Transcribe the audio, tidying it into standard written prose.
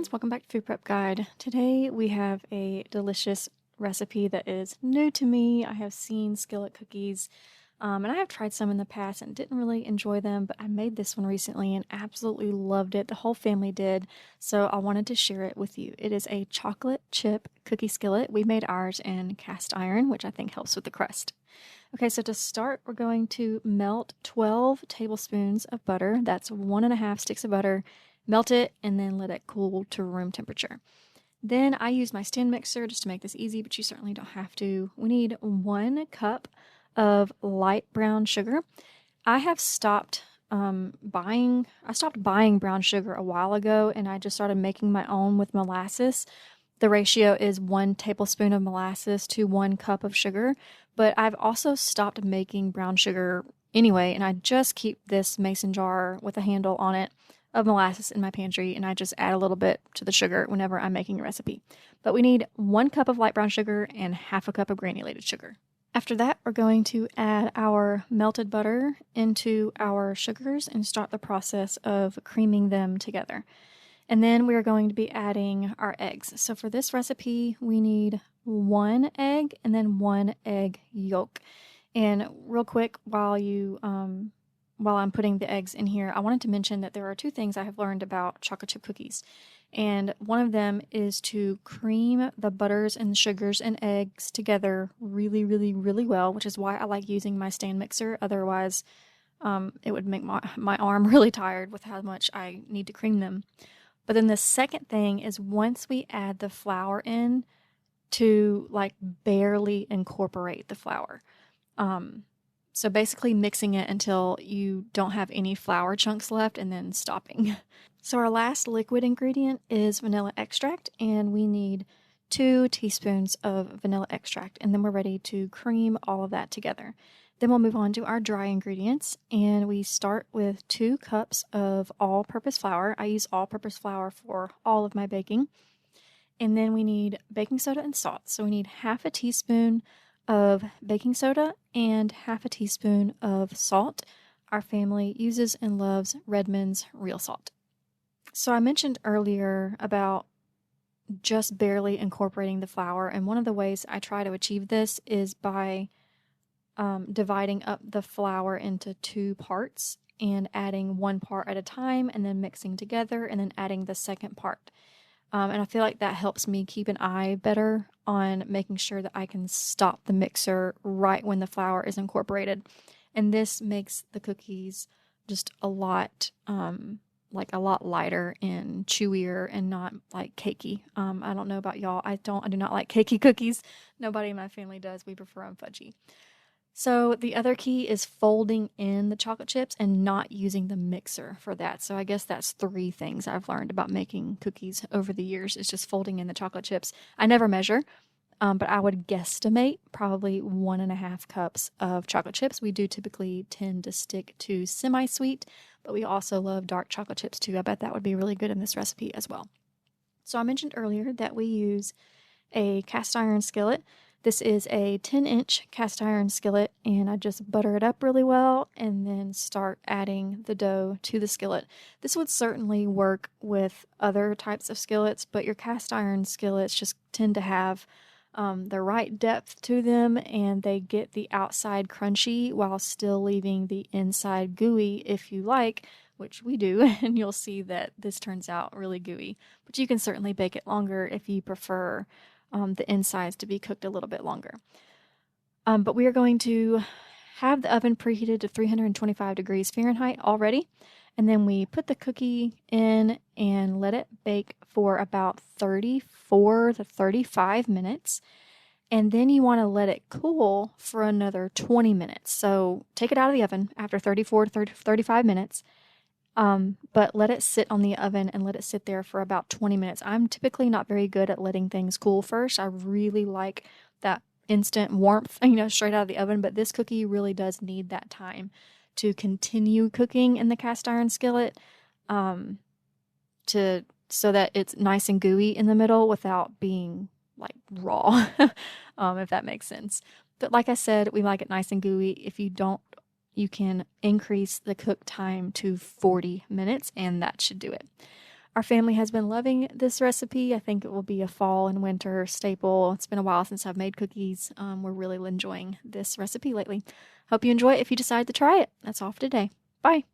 friends, welcome back to Food Prep Guide. Today we have a delicious recipe that is new to me. I have seen skillet cookies and I have tried some in the past and didn't really enjoy them, but I made this one recently and absolutely loved it. The whole family did, so I wanted to share it with you. It is a chocolate chip cookie skillet. We made ours in cast iron, which I think helps with the crust. Okay, so to start, we're going to melt 12 tablespoons of butter. That's 1.5 sticks of butter. Melt it and then let it cool to room temperature. Then I use my stand mixer just to make this easy, but you certainly don't have to. We need 1 cup of light brown sugar. I have stopped buying brown sugar a while ago, and I just started making my own with molasses. The ratio is 1 tablespoon of molasses to 1 cup of sugar, but I've also stopped making brown sugar anyway, and I just keep this mason jar with a handle on it of molasses in my pantry, and I just add a little bit to the sugar whenever I'm making a recipe. But we need 1 cup of light brown sugar and half a cup of granulated sugar. After that, we're going to add our melted butter into our sugars and start the process of creaming them together. And then we are going to be adding our eggs. So for this recipe, we need 1 egg and then 1 egg yolk. And real quick, while I'm putting the eggs in here, I wanted to mention that there are 2 things I have learned about chocolate chip cookies. And one of them is to cream the butters and sugars and eggs together really, really, really well, which is why I like using my stand mixer. Otherwise, it would make my arm really tired with how much I need to cream them. But then the second thing is once we add the flour in, to like barely incorporate the flour. So basically mixing it until you don't have any flour chunks left and then stopping. So our last liquid ingredient is vanilla extract, and we need 2 teaspoons of vanilla extract, and then we're ready to cream all of that together. Then we'll move on to our dry ingredients, and we start with 2 cups of all-purpose flour. I use all-purpose flour for all of my baking. And then we need baking soda and salt. So we need half a teaspoon of baking soda and half a teaspoon of salt. Our family uses and loves Redmond's real salt. So I mentioned earlier about just barely incorporating the flour, and one of the ways I try to achieve this is by dividing up the flour into 2 parts and adding 1 part at a time and then mixing together and then adding the second part. And I feel like that helps me keep an eye better on making sure that I can stop the mixer right when the flour is incorporated. And this makes the cookies just a lot lighter and chewier and not like cakey. I don't know about y'all. I do not like cakey cookies. Nobody in my family does. We prefer them fudgy. So the other key is folding in the chocolate chips and not using the mixer for that. So I guess that's 3 things I've learned about making cookies over the years, is just folding in the chocolate chips. I never measure, but I would guesstimate probably 1.5 cups of chocolate chips. We do typically tend to stick to semi-sweet, but we also love dark chocolate chips too. I bet that would be really good in this recipe as well. So I mentioned earlier that we use a cast iron skillet. This is a 10-inch cast iron skillet, and I just butter it up really well and then start adding the dough to the skillet. This would certainly work with other types of skillets, but your cast iron skillets just tend to have the right depth to them, and they get the outside crunchy while still leaving the inside gooey if you like, which we do, and you'll see that this turns out really gooey. But you can certainly bake it longer if you prefer the insides to be cooked a little bit longer. But we are going to have the oven preheated to 325 degrees Fahrenheit already, and then we put the cookie in and let it bake for about 34 to 35 minutes. And then you want to let it cool for another 20 minutes. So take it out of the oven after 34 to 35 minutes. But let it sit on the oven and let it sit there for about 20 minutes. I'm typically not very good at letting things cool first. I really like that instant warmth, straight out of the oven, but this cookie really does need that time to continue cooking in the cast iron skillet, so that it's nice and gooey in the middle without being like raw, if that makes sense. But like I said, we like it nice and gooey. If you don't, you can increase the cook time to 40 minutes, and that should do it. Our family has been loving this recipe. I think it will be a fall and winter staple. It's been a while since I've made cookies. We're really enjoying this recipe lately. Hope you enjoy it if you decide to try it. That's all for today. Bye.